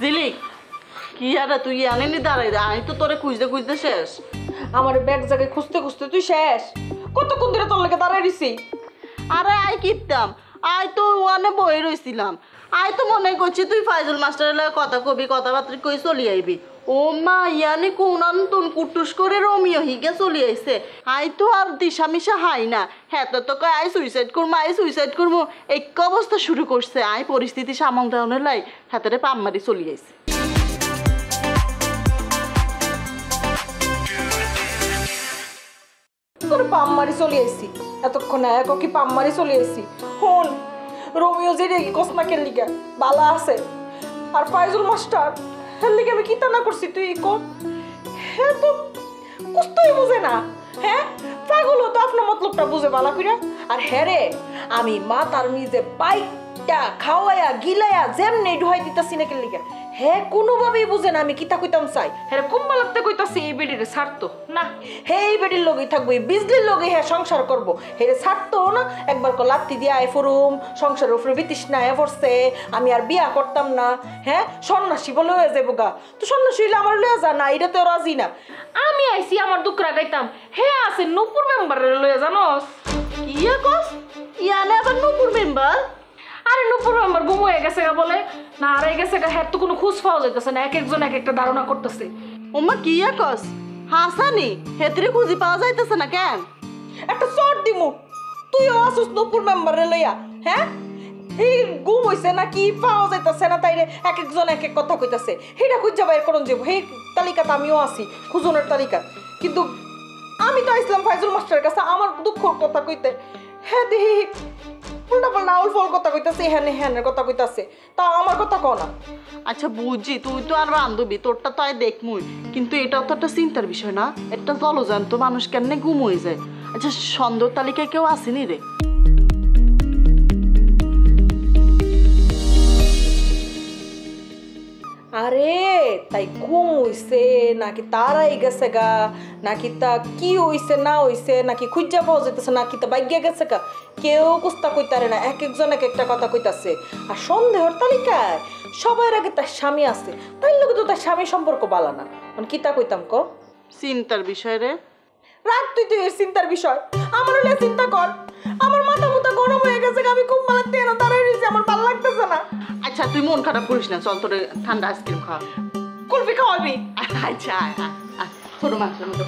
জিলিক কি আরে তুই আনেনি দাঁড়াই আমি তো তোরে খুঁজতে খুঁজতে শেষ। আমার ব্যাগ জায়গায় খুঁজতে খুঁজতে তুই শেষ। কতক্ষণ ধরে তোর লেগে দাঁড়াই রইছি। আরে আই কিতাম আই তো ওয়ানে বই রইছিলাম। আই তো মনে করছি তুই ফাইজুল মাস্টারের লাগে কথা কবি কথাবার্তা কই চলি আইবি। ও মা ইয়ানি কোন তুন কুটুস করে রোমিও হিগে চলি আইছে। আই তো আর দিশা মিশা হাই না হ্যাঁ তো কয় আই সুইসাইড করবো আই সুইসাইড করবো এক অবস্থা শুরু করছে। আই পরিস্থিতি সামাল দেওয়ানোর লাই হাতেরে পাম মারি চলি আইছে। তোর পাম মারি চলে আইছি এতক্ষণ এক কি পাম মারি চলে আইছি। হন রোমিও যে রেগে কসনা কেন লিগা বালা আছে আর ফাইজুল মাস্টার হের লিগে আমি কিতা না করছি তুই কো। হ্যাঁ তো কুস্তই বুঝে না। হ্যাঁ পাগল তো আপনার মতলবটা বুঝে বালা কইরা। আর হ্যাঁ রে আমি মা তার নিজে বাইকটা খাওয়াইয়া গিলাইয়া যেমনি ঢুয়াই দিতাছি না কেন লিগা হ্যাঁ কোনোভাবেই বুঝে না আমি কিতা কইতাম চাই। হ্যাঁ কুম্বা লাগতে কইতাছি এই বেডিরে ছাড়তো না। হ্যাঁ এই বেডির লগেই থাকবো এই বিজলির লগে হ্যাঁ সংসার করবো হেরে ছাড়তো না। একবার কো লাত্তি দিয়ে আয় ফরুম সংসারের উপরে বিতৃষ্ণা আয় পড়ছে আমি আর বিয়া করতাম না। হ্যাঁ সন্ন্যাসী বলে হয়ে যাবো গা তো সন্ন্যাসী হইলে আমার লয়ে যা না এটা তো রাজি না। আমি আইসি আমার দুঃখ রাগাইতাম হ্যাঁ আছে নূপুর মেম্বারের লয়ে জানোস। কি কস ইয়ানে আবার নূপুর মেম্বার? আরে নূপুর মেম্বার গুম হয়ে গেছে গা বলে না হারাই গেছে গা হ্যাঁ তো কোনো খোঁজ পাওয়া যাইতেছে না এক একজন এক একটা ধারণা করতেছে। ওমা কি কস হাসানি হেতরে খুঁজি পাওয়া যাইতেছে না কেন? একটা চট দিমু তুইও আসুস নূপুর মেম্বারে লইয়া। হ্যাঁ এই গুম হইছে না কি পাওয়া যাইতেছে না তাইরে এক একজন এক এক কথা কইতাছে হেটা খুঁজা বাইর করুন যাবো সেই তালিকাতে আমিও আছি খুঁজনের তালিকা। কিন্তু আমি তো আইসলাম ফাইজুল মাস্টারের কাছে আমার দুঃখর কথা কইতে হ্যাঁ দেখি উল্টা পাল্টা আউল ফল কথা কইতাছে হ্যাঁ হ্যানের কথা কইতাছে তা আমার কথা কও না। আচ্ছা বুঝছি তুই তো আর বান্ধবী তোরটা তো আয় দেখমুই কিন্তু এটাও তো একটা চিন্তার বিষয় না একটা জলজান্ত মানুষ কেমনে গুম হয়ে যায়। আচ্ছা সন্দেহ তালিকায় কেউ আসেনি রে? আরে তাই ঘুম হইছে নাকি তারাই গেছে গা নাকি তা কি হইছে না হইছে নাকি খুঁজা পাওয়া যেতেছে নাকি তা বাইগিয়া গেছে গা কেউ কুস্তা কইতারে না এক একজন এক একটা কথা কইতাছে। আর সন্দেহর তালিকায় সবার আগে তার স্বামী আছে তাই লোক তো তার স্বামী সম্পর্ক বালা না মানে কিতা কইতাম ক চিন্তার বিষয় রে। রাত তুই তুই চিন্তার বিষয় আমার হলে চিন্তা কর আমার মাথা মুথা গরম হয়ে গেছে আমি খুব মালা তেল দাঁড়াই রয়েছি আমার ভালো লাগতেছে না। আচ্ছা তুই মন খারাপ করিস না চল তোর ঠান্ডা আইসক্রিম খাওয়া কুলফি খাওয়াবি। আচ্ছা ছোট মানুষের মতো